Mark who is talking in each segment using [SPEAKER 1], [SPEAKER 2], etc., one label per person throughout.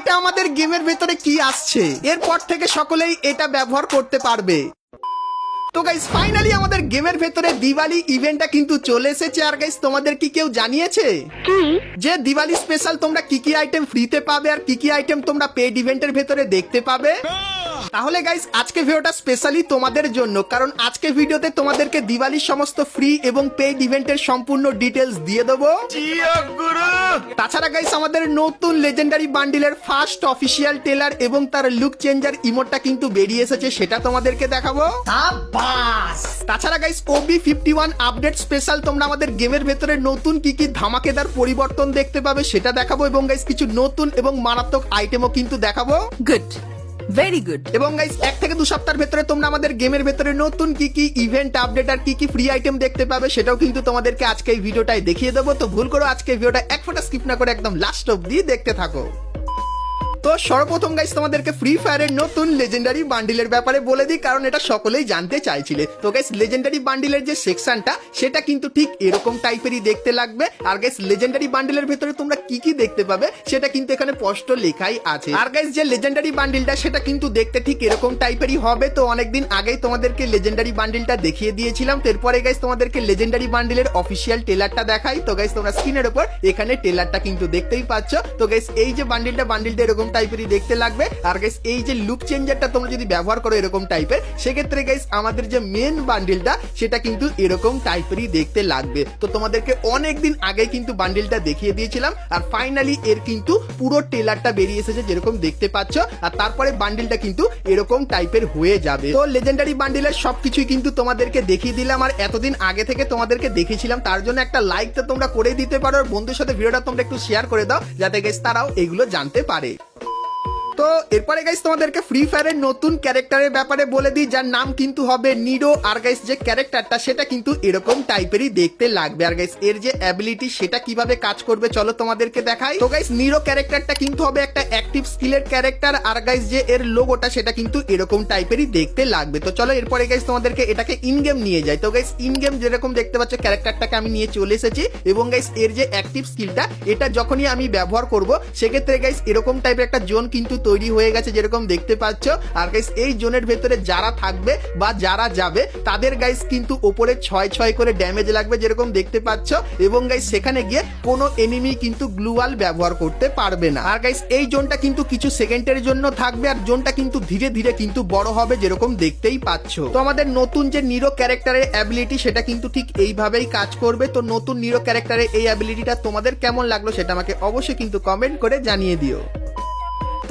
[SPEAKER 1] এটা আমাদের গেমের ভেতরে কি আসছে, এরপর থেকে সকলেই এটা ব্যবহার করতে পারবে। তো গাইস ফাইনালি আমাদের গেমের ভেতরে দিওয়ালি ইভেন্টটা কিন্তু চলে এসেছে। আর গাইস তোমাদের কি কেউ জানিয়েছে যে দিওয়ালি স্পেশাল তোমরা কি কি আইটেম ফ্রিতে পাবে আর কি কি আইটেম তোমরা পেড ইভেন্টের ভেতরে দেখতে পাবে? তাহলে গাইস আজকে ভিডিওটা স্পেশালি তোমাদের জন্য, কারণ আজকে ভিডিওতে তোমাদেরকে দিওয়ালির সমস্ত ফ্রি এবং পেইড ইভেন্টের সম্পূর্ণ ডিটেলস দিয়ে দেবো। তাছাড়া গাইস আমাদের নতুন লেজেন্ডারি বান্ডিলের ফার্স্ট অফিসিয়াল টেলার এবং তার লুক চেঞ্জার ইমোটটা কিন্তু বেরিয়ে এসেছে, সেটা তোমাদেরকে দেখাবো। তাছাড়া গাইস OB51 আপডেট স্পেশাল তোমরা আমাদের গেমের ভেতরে নতুন কি কি ধামাকেদার পরিবর্তন দেখতে পাবে সেটা দেখাবো, এবং গাইস কিছু নতুন এবং মারাত্মক আইটেমও কিন্তু দেখাবো।
[SPEAKER 2] Good, very good.
[SPEAKER 1] এবং গাইস 1 থেকে 2 সপ্তাহের ভেতরে তোমরা আমাদের গেমের ভেতরে নতুন কি কি ইভেন্ট আপডেট আর কি কি ফ্রি আইটেম দেখতে পাবে সেটাও কিন্তু তোমাদেরকে আজকে এই ভিডিওটাই দেখিয়ে দেবো। তো ভুল করো আজকে ভিডিওটা এক ফোঁটা স্কিপ না করে একদম লাস্ট অবধি দেখতে থাকো। তো সর্বপ্রথম গাইস তোমাদেরকে ফ্রি ফায়ারের নতুন লেজেন্ডারি বান্ডিলের ব্যাপারে বলে দিই, কারণ এটা সকলেই জানতে চাইছিলে। তো গাইস লেজেন্ডারি বান্ডিলের যে সেকশনটা সেটা কিন্তু ঠিক এরকম টাইপেরই দেখতে লাগবে। আর গাইস লেজেন্ডারি বান্ডিলের ভেতরে তোমরা কি কি দেখতে পাবে সেটা কিন্তু এখানে স্পষ্ট লেখাই আছে। আর গাইস যে লেজেন্ডারি বান্ডিলটা সেটা কিন্তু দেখতে ঠিক এরকম টাইপেরই হবে। তো অনেকদিন আগেই তোমাদেরকে লেজেন্ডারি বান্ডিলটা দেখিয়ে দিয়েছিলাম। তো এরপরে গাইস তোমাদেরকে লেজেন্ডারি বান্ডিলের অফিসিয়াল টেলারটা দেখাই। তো গাইস তোমরা স্ক্রিনের উপর এখানে টেলারটা কিন্তু দেখতেই পাচ্ছ। তো গাইস এই যে বান্ডিলটা এরকম টাইপেরই দেখতে লাগবে। আর গাইস এই যে লুক চেঞ্জারটা তোমরা যদি ব্যবহার করো এরকম টাইপের, সেক্ষেত্রে গাইস আমাদের যে মেন বান্ডিলটা সেটা কিন্তু এরকম টাইপেরই দেখতে লাগবে। তো তোমাদেরকে অনেকদিন আগে কিন্তু বান্ডিলটা দেখিয়ে দিয়েছিলাম, আর ফাইনালি এর কিন্তু পুরো টেলারটা বেরিয়ে এসেছে যেরকম দেখতে পাচ্ছ। আর তারপরে বান্ডিলটা কিন্তু এরকম টাইপের হয়ে যাবে। তো লেজেন্ডারি বান্ডিলের সবকিছুই কিন্তু তোমাদেরকে দেখিয়ে দিলাম, আর এতদিন আগে থেকে তোমাদেরকে দেখিয়েছিলাম, তার জন্য একটা লাইক তো তোমরা করে দিতে পারো, আর বন্ধুর সাথে ভিডিওটা তোমরা একটু শেয়ার করে দাও যাতে গাইস তারাও এগুলো জানতে পারে। তো এরপরে গাইস তোমাদেরকে ফ্রি ফায়ারের নতুন ক্যারেক্টারের ব্যাপারে বলে দিই, যার নাম কিন্তু হবে নিরো। আর গাইস যে ক্যারেক্টারটা সেটা কিন্তু এরকম টাইপেরই দেখতে লাগবে। আর গাইস এর যে অ্যাবিলিটি সেটা কিভাবে কাজ করবে চলো তোমাদেরকে দেখাই। তো গাইস নিরো ক্যারেক্টারটা কিন্তু হবে একটা অ্যাক্টিভ স্কিলের ক্যারেক্টার। আর গাইস যে এর লোগোটা সেটা কিন্তু এরকম টাইপেরই দেখতে লাগবে। তো চলো এরপরে গাইস তোমাদেরকে এটাকে ইন গেম নিয়ে যাই। তো গাইস ইন গেম যেরকম দেখতে পাচ্ছ ক্যারেক্টারটাকে আমি নিয়ে চলে এসেছি, এবং গাইস এর যে অ্যাক্টিভ স্কিলটা এটা যখনই আমি ব্যবহার করব সেক্ষেত্রে গাইস এরকম টাইপের একটা জোন কিন্তু তৈরি হয়ে গেছে যেরকম দেখতে পাচ্ছ। আর গাইস এই জোনের ভেতরে যারা থাকবে বা যারা যাবে তাদের গাইস কিন্তু উপরে 6 করে ড্যামেজ লাগবে যেরকম দেখতে পাচ্ছ, এবং গাইস সেখানে গিয়ে কোনো এনিমি কিন্তু গ্লুয়াল ব্যবহার করতে পারবে না। আর গাইস এই জোনটা কিন্তু কিছু সেকেন্ডের জন্য থাকবে, আর জোনটা কিন্তু ধীরে ধীরে কিন্তু বড় হবে যেরকম দেখতেই পাচ্ছ। তো আমাদের নতুন যে নিরো ক্যারেক্টারের অ্যাবিলিটি সেটা কিন্তু ঠিক এইভাবেই কাজ করবে। তো নতুন নিরো ক্যারেক্টারের এই অ্যাবিলিটিটা তোমাদের কেমন লাগলো সেটা আমাকে অবশ্যই কিন্তু কমেন্ট করে জানিয়ে দিও।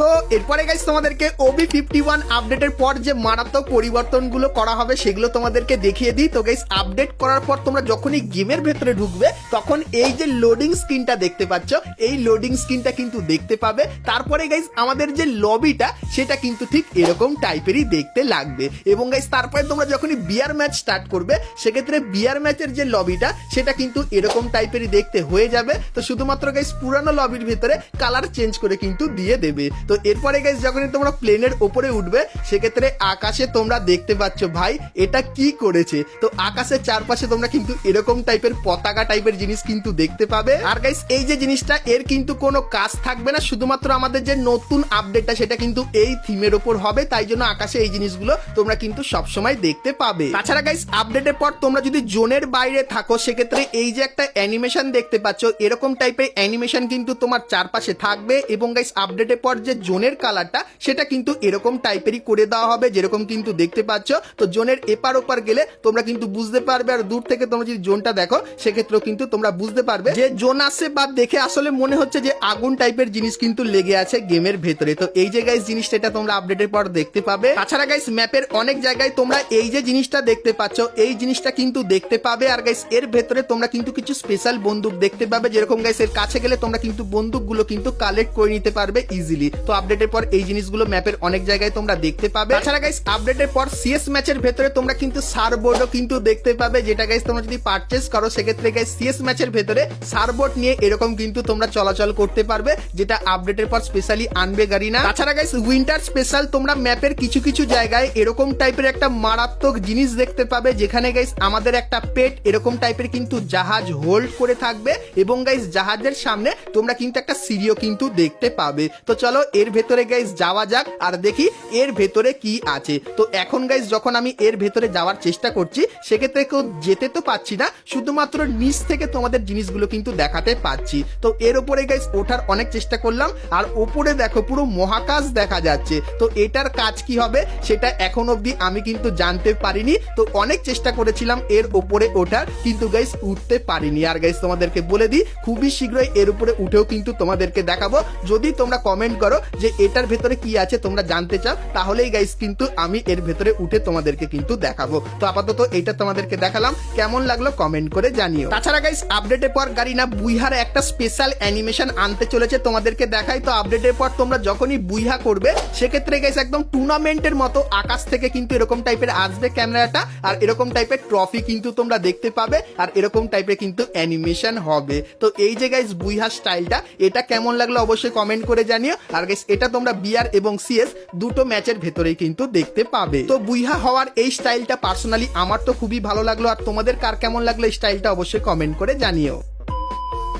[SPEAKER 1] তো এরপরে গাইস তোমাদেরকে OB51 আপডেটের পর যে মারাত্মক পরিবর্তনগুলো করা হবে সেগুলো তোমাদেরকে দেখিয়ে দিই। তো গাইস আপডেট করার পর তোমরা যখনই গেমের ভেতরে ঢুকবে তখন এই যে লোডিং স্ক্রিনটা দেখতে পাচ্ছ এই লোডিং স্ক্রিনটা কিন্তু দেখতে পাবে। তারপরে গাইস আমাদের যে লবিটা সেটা কিন্তু ঠিক এরকম টাইপেরই দেখতে লাগবে, এবং গাইস তারপরে তোমরা যখনই বিয়ার ম্যাচ স্টার্ট করবে সেক্ষেত্রে বিয়ার ম্যাচের যে লবিটা সেটা কিন্তু এরকম টাইপেরই দেখতে হয়ে যাবে। তো শুধুমাত্র গাইস পুরানো লবির ভেতরে কালার চেঞ্জ করে কিন্তু দিয়ে দেবে। তো এরপরে গাইস যখনই তোমরা প্লেনের উপরে উঠবে সেক্ষেত্রে আকাশে তোমরা দেখতে পাচ্ছ ভাই এটা কি করেছে। তো আকাশের চারপাশে তোমরা কিন্তু এরকম টাইপের পতাকা টাইপের জিনিস কিন্তু দেখতে পাবে। আর গাইস এই যে জিনিসটা এর কিন্তু কোনো কাজ থাকবে না, শুধুমাত্র আমাদের যে নতুন আপডেটটা সেটা কিন্তু এই থিমের উপর হবে, তাই জন্য আকাশে এই জিনিসগুলো তোমরা কিন্তু সবসময় দেখতে পাবে। তাছাড়া গাইস আপডেটের পর তোমরা যদি জোনের বাইরে থাকো সেক্ষেত্রে এই যে একটা অ্যানিমেশন দেখতে পাচ্ছ এরকম টাইপের অ্যানিমেশন কিন্তু তোমার চারপাশে থাকবে, এবং গাইস আপডেটের পর যে জোনের কালারটা সেটা কিন্তু এরকম টাইপেরই করে দেওয়া হবে যেরকম কিন্তু দেখতে পাচ্ছ। তো জোনের এপার ওপার গেলে তোমরা কিন্তু বুঝতে পারবে, আর দূর থেকে তোমরা যদি জোনটা দেখো সেক্ষেত্রেও কিন্তু তোমরা বুঝতে পারবে যে জোন আসে বা দেখে আসলে মনে হচ্ছে যে আগুন টাইপের জিনিস কিন্তু লেগে আছে গেমের ভেতরে। তো এই যে গাইস জিনিসটা এটা তোমরা আপডেটের পর দেখতে পাবে। তাছাড়া গাইস ম্যাপের অনেক জায়গায় তোমরা এই যে জিনিসটা দেখতে পাচ্ছ এই জিনিসটা কিন্তু দেখতে পাবে। আর গাইস এর ভেতরে তোমরা কিন্তু কিছু স্পেশাল বন্দুক দেখতে পাবে, যেরকম গাইস এর কাছে গেলে তোমরা কিন্তু বন্দুকগুলো কিন্তু কালেক্ট করে নিতে পারবে ইজিলি। তো আপডেটের পর এই জিনিসগুলো ম্যাপের অনেক জায়গায় তোমরা দেখতে পাবে। তাছাড়া গাইস আপডেটের পর সিএস ম্যাচের ভেতরে তোমরা কিন্তু সারবোর্ডও কিন্তু দেখতে পাবে, যেটা গাইস তোমরা যদি পারচেজ করো সেক্ষেত্রে গাইস সিএস ম্যাচের ভেতরে সারবোর্ড নিয়ে এরকম কিন্তু তোমরা চলাচল করতে পারবে, যেটা আপডেটের পর স্পেশালি আনবে গারিনা। তাছাড়া গাইস উইন্টার স্পেশাল তোমরা ম্যাপের কিছু কিছু জায়গায় এরকম টাইপের একটা মারাত্মক জিনিস দেখতে পাবে, যেখানে গাইস আমাদের একটা পেট এরকম টাইপের কিন্তু জাহাজ হোল্ড করে থাকবে, এবং গাইস জাহাজের সামনে তোমরা কিন্তু একটা সিঁড়িও কিন্তু দেখতে পাবে। তো চলো এর ভেতরে গাইস যাওয়া যাক আর দেখি এর ভেতরে কি আছে। তো এখন গাইস যখন আমি এর ভেতরে যাওয়ার চেষ্টা করছি সেক্ষেত্রে কেউ যেতে তো পাচ্ছি না, শুধুমাত্র নিচ থেকে তোমাদের জিনিসগুলো কিন্তু দেখাতে পাচ্ছি। তো এর উপরে গাইস ওঠার অনেক চেষ্টা করলাম আর উপরে দেখো পুরো মহাকাশ দেখা যাচ্ছে। তো এটার কাজ কি হবে সেটা এখন অবধি আমি কিন্তু জানতে পারিনি। তো অনেক চেষ্টা করেছিলাম এর উপরে ওঠার, কিন্তু গাইস উঠতে পারিনি। আর গাইস তোমাদেরকে বলে দিই খুবই শীঘ্রই এর উপরে উঠেও কিন্তু তোমাদেরকে দেখাবো। যদি তোমরা কমেন্ট করো যে এটার ভেতরে কি আছে তোমরা জানতে চাও, তাহলেই গাইস কিন্তু আমি এর ভেতরে উঠে তোমাদেরকে কিন্তু দেখাবো। তো আপাতত এটা তোমাদেরকে দেখালাম, কেমন লাগলো কমেন্ট করে জানিও। তাছাড়া গাইস আপডেটের পর গারিনা বুইহার একটা স্পেশাল অ্যানিমেশন আনতে চলেছে, তোমাদেরকে দেখাই। তো আপডেটের পর তোমরা যখনই বুইহা করবে সেক্ষেত্রে গাইস একদম টুর্নামেন্টের মতো আকাশ থেকে কিন্তু এরকম টাইপের আসবে ক্যামেরাটা, আর এরকম টাইপের ট্রফি কিন্তু তোমরা দেখতে পাবে, আর এরকম টাইপের কিন্তু অ্যানিমেশন হবে। তো এই যে গাইস বুইহা স্টাইলটা এটা কেমন লাগলো অবশ্যই কমেন্ট করে জানিও। আর গাইস এটা তোমরা বিআর এবং সিএস দুটো ম্যাচের ভেতরেই কিন্তু দেখতে পাবে। তো বুইহা হওয়ার এই স্টাইলটা পার্সোনালি আমার তো খুবই ভালো লাগলো, আর তোমাদের কার কেমন লাগলো এই স্টাইলটা অবশ্যই কমেন্ট করে জানিও।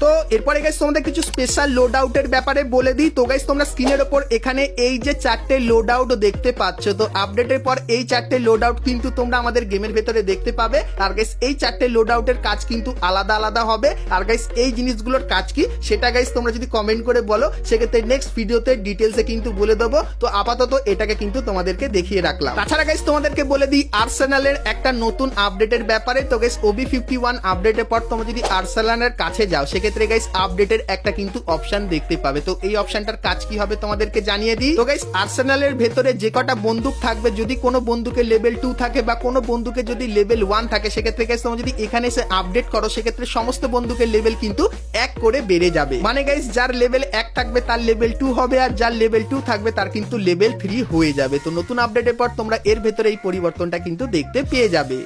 [SPEAKER 1] তো এরপরে গাইস তোমাদের কিছু স্পেশাল লোড আউটের ব্যাপারে বলে দিই। তো গাইস তোমরা স্ক্রিনের ওপর এখানে এই যে 4টে লোড আউট দেখতে পাচ্ছ, তো আপডেটের পর এই 4টে লোড আউট কিন্তু তোমরা আমাদের গেমের ভেতরে দেখতে পাবে। আর গাইস এই 4টে লোড আউটের কাজ কিন্তু আলাদা আলাদা হবে। আর গাইস এই জিনিসগুলোর কাজ কি সেটা গাইস তোমরা যদি কমেন্ট করে বলো সেক্ষেত্রে নেক্সট ভিডিওতে ডিটেলসে কিন্তু বলে দেবো। তো আপাতত এটাকে কিন্তু তোমাদেরকে দেখিয়ে রাখলাম। তাছাড়া গাইস তোমাদেরকে বলে দিই আর্সেনালের একটা নতুন আপডেটের ব্যাপারে। তো গাইস OB51 আপডেটের পর তোমরা যদি আর্সেনালের কাছে যাও সেক্ষেত্রে গাইস আপডেটের একটা কিন্তু অপশন দেখতে পাবে। তো এই অপশনটার কাজ কি হবে তোমাদেরকে জানিয়ে দিই। তো গাইস আর্সেনালের ভেতরে যে কটা বন্দুক থাকবে, যদি কোনো বন্দুকে লেভেল 2 থাকে বা কোনো বন্দুকে যদি লেভেল 1 থাকে সেক্ষেত্রে গাইস তোমরা যদি এখানে এসে আপডেট করো সেক্ষেত্রে সমস্ত বন্দুকের লেভেল কিন্তু 1 করে বেড়ে যাবে। মানে গাইস যার লেভেল 1 থাকবে তার লেভেল 2 হবে, আর যার লেভেল 2 থাকবে তার কিন্তু লেভেল 3 হয়ে যাবে। তো নতুন আপডেটের পর তোমরা এর ভেতরে এই পরিবর্তনটা কিন্তু দেখতে পেয়ে যাবে।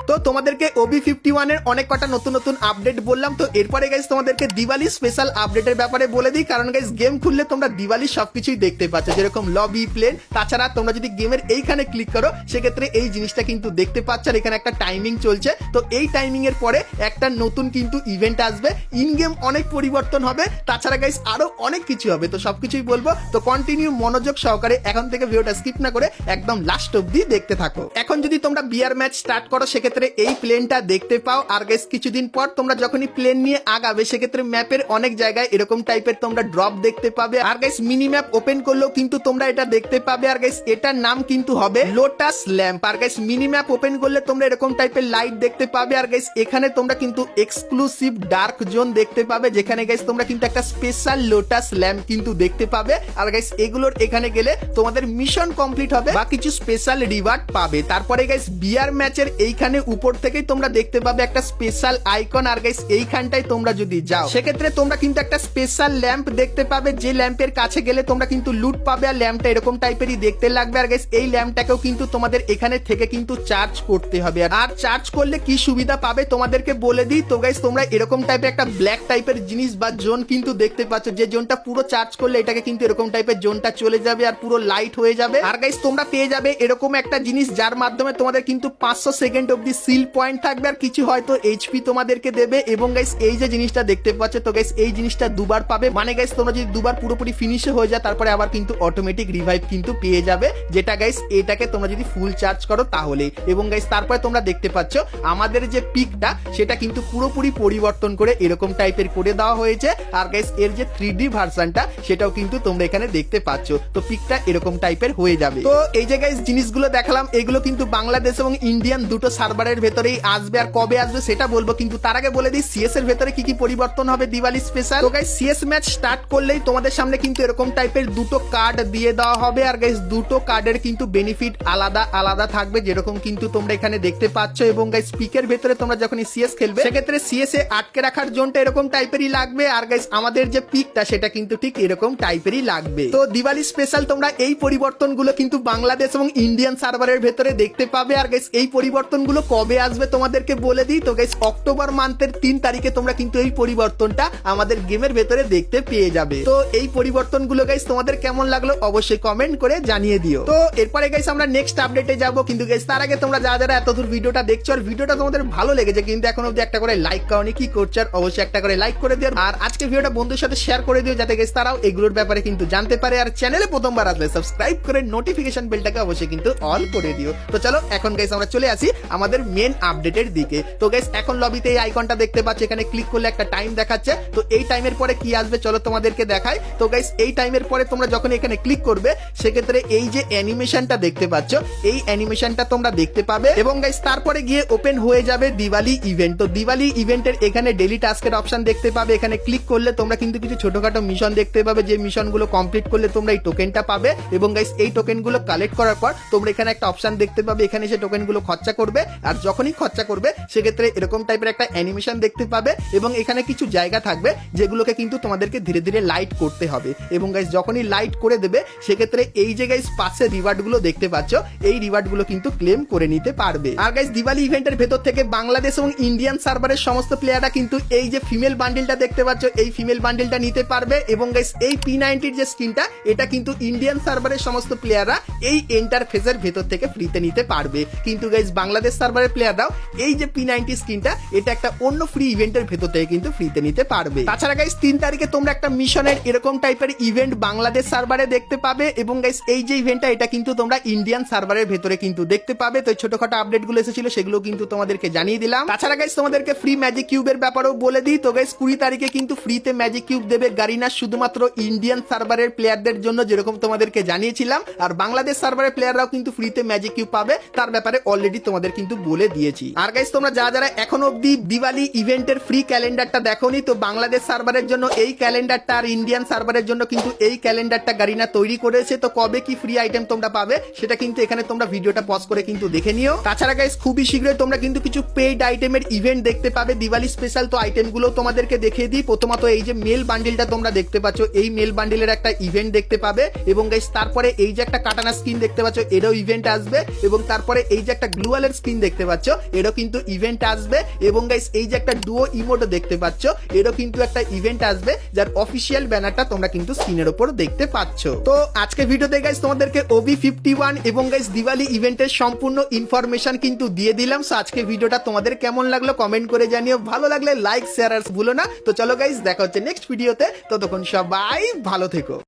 [SPEAKER 1] তো তোমাদেরকে OB51 এর অনেক কটা নতুন নতুন আপডেট বললাম। তো এরপরে গাইস তোমাদেরকে দিওয়ালি স্পেশাল আপডেটের ব্যাপারে বলে দিই, কারণ গাইস গেম খুললে তোমরা দিওয়ালি সবকিছুই দেখতে পাচ্ছ, যেরকম লবি প্লেন। তাছাড়া তোমরা যদি গেমের এইখানে ক্লিক করো সেক্ষেত্রে এই জিনিসটা কিন্তু দেখতে পাচ্ছ, আর এখানে একটা টাইমিং চলছে। তো এই টাইমিং এর পরে একটা নতুন কিন্তু ইভেন্ট আসবে, ইন গেম অনেক পরিবর্তন হবে, তাছাড়া গাইস আরো অনেক কিছু হবে। তো সবকিছুই বলবো, তো কন্টিনিউ মনোযোগ সহকারে এখন থেকে ভিডিওটা স্কিপ না করে একদম লাস্ট অবধি দেখতে থাকো। এখন যদি তোমরা বিআর ম্যাচ স্টার্ট করো সেক্ষেত্রে এই প্লেনটা দেখতে পাও। আর গাইস কিছুদিন পর তোমরা যখনই প্লেন নিয়ে আগাবে সেক্ষেত্রে ম্যাপের অনেক জায়গায় এরকম টাইপের তোমরা ড্রপ দেখতে পাবে। আর গাইস মিনি ম্যাপ ওপেন করলেও কিন্তু তোমরা এটা দেখতে পাবে। আর গাইস এটার নাম কিন্তু হবে লোটাস ল্যাম্প। আর গাইস মিনি ম্যাপ ওপেন করলে তোমরা এরকম টাইপের লাইট দেখতে পাবে। আর গাইস এখানে তোমরা কিন্তু এক্সক্লুসিভ ডার্ক জোন দেখতে পাবে, যেখানে গাইস তোমরা কিন্তু একটা স্পেশাল লোটাস ল্যাম্প কিন্তু দেখতে পাবে। আর গাইস এগুলোর এখানে গেলে তোমাদের মিশন কমপ্লিট হবে বা কিছু স্পেশাল রিওয়ার্ড পাবে। তারপরে গাইস বিআর ম্যাচের এইখানে উপর থেকেই তোমরা দেখতে পাবে একটা স্পেশাল আইকন। আর গাইস এইখানটায় তোমরা যদি যাও সেক্ষেত্রে তোমরা কিন্তু একটা স্পেশাল ল্যাম্প দেখতে পাবে, যে ল্যাম্পের কাছে গেলে তোমরা কিন্তু লুট পাবে। আর ল্যাম্পটা এরকম টাইপেরই দেখতে লাগবে। আর গাইস এই ল্যাম্পটাকেও কিন্তু তোমাদের এখানে থেকে কিন্তু চার্জ করতে হবে। আর চার্জ করলে কি সুবিধা পাবে তোমাদেরকে বলে দিই। তো গাইস তোমরা এরকম টাইপের একটা ব্ল্যাক টাইপের জিনিস বা জোন কিন্তু দেখতে পাচ্ছ, যে জোনটা পুরো চার্জ করলে এটাকে কিন্তু এরকম টাইপের জোনটা চলে যাবে আর পুরো লাইট হয়ে যাবে। আর গাইস তোমরা পেয়ে যাবে এরকম একটা জিনিস যার মাধ্যমে তোমাদের কিন্তু 500 সেকেন্ড অবধি সিল পয়েন্ট থাকবে, আর কিছু হয়তো এইচপি তোমাদেরকে দেবে। এবং গাইস এই যে জিনিসটা দেখতে পাচ্ছ, তো গাইস এই জিনিসটা দুবার পাবে। মানে গাইস তোমরা যদি দুবার পুরোপুরি ফিনিশে হয়ে যায় তারপরে আবার কিন্তু অটোমেটিক রিভাইভ কিন্তু পেয়ে যাবে, যেটা গাইস এটাকে তোমরা যদি ফুল চার্জ করো তাহলে। এবং গাইস তারপরে তোমরা দেখতে পাচ্ছ আমাদের যে পিকটা সেটা কিন্তু পুরোপুরি পরিবর্তন করে এরকম টাইপের করে দেওয়া হয়েছে। আর গাইস এর যে 3D ভার্সনটা সেটাও কিন্তু তোমরা এখানে দেখতে পাচ্ছ। তো পিকটা এরকম টাইপের হয়ে যাবে। তো এই যে গাইস জিনিসগুলো দেখালাম এগুলো কিন্তু বাংলাদেশ এবং ইন্ডিয়ান দুটো সার্ভারের ভেতরেই আসবে। আর কবে আসবে সেটা বলবো, কিন্তু তার আগে বলে দিই সিএস এর ভেতরে কি কি পরিবর্তন হবে দিওয়ালি স্পেশাল। তো গাইস সিএস ম্যাচ স্টার্ট করলেই তোমাদের সামনে কিন্তু এরকম টাইপের দুটো কার্ড দিয়ে দেওয়া হবে। আর গাইস দুটো কার্ডের কিন্তু বেনিফিট আলাদা আলাদা থাকবে, যেরকম কিন্তু তোমরা এখানে দেখতে পাচ্ছ। এবং গাইস পিকের ভেতরে তোমরা যখন সিএস খেলবে সেক্ষেত্রে সিএস এ আটকে রাখার জোনটা এরকম টাইপেরই লাগবে। আর গাইস আমাদের যে পিকটা সেটা কিন্তু ঠিক এরকম টাইপেরই লাগবে। তো দিওয়ালি স্পেশাল তোমরা এই পরিবর্তনগুলো কিন্তু বাংলাদেশ এবং ইন্ডিয়ান সার্ভারের ভেতরে দেখতে পাবে। আর গাইস এই পরিবর্তনগুলো কবে আসবে তোমাদেরকে বলে দিই। তো গাইস অক্টোবর মান্থের 3 তারিখে তোমরা কিন্তু এই পরিবর্তনটা আমাদের গেমের ভেতরে দেখতে পেয়ে যাবে। তো এই পরিবর্তনগুলো গাইস তোমাদের কেমন লাগলো অবশ্যই কমেন্ট করে জানিয়ে দিও। তো এরপরে গাইস আমরা নেক্সট আপডেটে যাব, কিন্তু গাইস তার আগে তোমরা যারা এতদূর ভিডিওটা দেখছো আর ভিডিওটা তোমাদের ভালো লেগেছে কিন্তু এখন অবধি একটা করে লাইক করনি, কি করছো? আর অবশ্যই একটা করে লাইক করে দিও আর আজকে ভিডিওটা বন্ধুদের সাথে শেয়ার করে দিও যাতে গাইস তারাও এগুলোর ব্যাপারে কিন্তু জানতে পারে। আর চ্যানেলে প্রথমবার আসলে সাবস্ক্রাইব করে নোটিফিকেশন বেলটাকে অবশ্যই কিন্তু অল করে দিও। তো চলো এখন গাইস আমরা চলে আসি আমাদের মেন আপডেটের দিকে। তো গাইস এখন লবিতে এই আইকনটা দেখতে পাচ্ছ, এখানে ক্লিক করলে একটা টাইম দেখাচ্ছে। তো এই টাইমের পরে কি আসবে চলো তোমাদেরকে দেখাই। তো গাইস এই টাইমের পরে তোমরা যখন এখানে ক্লিক করবে সেক্ষেত্রে এই যে অ্যানিমেশনটা দেখতে পাচ্ছ এই অ্যানিমেশনটা তোমরা দেখতে পাবে এবং গাইস তারপরে গিয়ে ওপেন হয়ে যাবে দিওয়ালি ইভেন্ট। তো দিওয়ালি ইভেন্টের এখানে ডেইলি টাস্কের অপশন দেখতে পাবে, এখানে ক্লিক করলে তোমরা কিন্তু কিছু ছোটখাটো মিশন দেখতে পাবে, যে মিশনগুলো কমপ্লিট করলে তোমরা এই টোকেনটা পাবে এবং গাইস এই টোকেনগুলো কালেক্ট করার পর তোমরা এখানে একটা অপশন দেখতে পাবে, এখানে এসে টোকেনগুলো খরচা করবে আর যখনই খরচা করবে সেক্ষেত্রে এরকম টাইপের একটা অ্যানিমেশন দেখতে পাবে এবং এখানে কিছু জায়গা থাকবে যেগুলোকে কিন্তু তোমাদেরকে ধীরে ধীরে লাইট করতে হবে এবং গাইস যখনই লাইট করে দেবে সেক্ষেত্রে এই যে গাইস পাশে রিওয়ার্ড গুলো দেখতে পাচ্ছ এই রিওয়ার্ড গুলো কিন্তু ক্লেম করে নিতে পারবে। আর গাইস দিওয়ালি ইভেন্টের ভেতর থেকে বাংলাদেশ এবং ইন্ডিয়ান সার্ভারের সমস্ত প্লেয়াররা কিন্তু এই যে ফিমেল বান্ডিলটা দেখতে পাচ্ছ এই ফিমেল বান্ডিলটা নিতে পারবে এবং গাইস এই P90 যে স্কিনটা এটা কিন্তু ইন্ডিয়ান সার্ভারের সমস্ত প্লেয়াররা এই ইন্টারফেসের ভেতর থেকে ফ্রিতে নিতে পারবে, কিন্তু গাইস বাংলাদেশ সার্ভারের প্লেয়াররাও এই যে P90 স্কিনটা এটা একটা অন্য ফ্রি ইভেন্টের ভেতর থেকে কিন্তু ফ্রিতে নিতে পারবে। তাছাড়া গাইস 3 তারিখে তোমরা একটা মিশনের এরকম টাইপের ইভেন্ট বাংলাদেশ সার্ভারে দেখতে পাবে এবং গাইস এই যে ইভেন্টটা এটা কিন্তু তোমরা ইন্ডিয়ান সার্ভারের ভেতরে কিন্তু দেখতে পাবে। তো এই ছোটখাটো আপডেট গুলো এসেছিল সেগুলো কিন্তু তোমাদেরকে জানিয়ে দিলাম। তাছাড়া গাইস তোমাদেরকে ফ্রি ম্যাজিক কিউবের ব্যাপারেও বলে দিই। তো গাইস 20 তারিখে কিন্তু ফ্রিতে ম্যাজিক কিউব দেবে গারিনা শুধুমাত্র ইন্ডিয়ান সার্ভারের প্লেয়ারদের জন্য, যেরকম তোমাদেরকে জানিয়েছিলাম। আর বাংলাদেশ সার্ভারের প্লেয়াররাও কিন্তু ফ্রিতে ম্যাজিক কিউব পাবে, তার ব্যাপারে অলরেডি তোমাদের কিন্তু বলে দিয়েছি। আর গাইস তোমরা যারা এখনো অবধি দিওয়ালি ইভেন্টের ফ্রি ক্যালেন্ডারটা দেখোনি, তো বাংলাদেশ সার্ভারের জন্য এই ক্যালেন্ডারটা আর ইন্ডিয়ান সার্ভারের জন্য কিন্তু এই ক্যালেন্ডারটা গারিনা তৈরি করেছে। তো কবে কি ফ্রি আইটেম তোমরা পাবে সেটা কিন্তু এখানে তোমরা ভিডিওটা পজ করে কিন্তু দেখে নিও। তাছাড়া গাইস খুবই শীঘ্রই তোমরা কিন্তু কিছু পেইড আইটেমের ইভেন্ট দেখতে পাবে দিওয়ালি স্পেশাল। তো আইটেমগুলো তোমাদেরকে দেখিয়ে দিই। প্রথমত এই যে মেল বান্ডিলটা তোমরা দেখতে পাচ্ছ এই মেল বান্ডিলের একটা ইভেন্ট দেখতে পাবে এবং গাইস তারপরে এই যে একটা কাটানা স্কিন দেখতে পাচ্ছ এরও ইভেন্ট আসবে এবং তারপরে এই যে একটা গ্লুয়ালের স্কিন দেখতে পাচ্ছ এরও কিন্তু ইভেন্ট আসবে এবং গাইস এই যে একটা ডুও ইমোটো দেখতে পাচ্ছ এরও কিন্তু একটা ইভেন্ট আসবে যার অফিসিয়াল ব্যানারটা তোমরা কিন্তু স্ক্রিনের উপর দেখতে পাচ্ছ। তো আজকে ভিডিওতে গাইস তোমাদেরকে OB51 এবং গাইস দিওয়ালি ইভেন্টের সম্পূর্ণ ইনফরমেশন কিন্তু দিয়ে দিলাম। সো আজকে ভিডিওটা তোমাদের কেমন লাগলো কমেন্ট করে জানিও, ভালো লাগলে লাইক শেয়ার আর ভুলো না। তো চলো গাইস দেখা হচ্ছে নেক্সট ভিডিওতে, ততক্ষণ সবাই ভালো থেকো।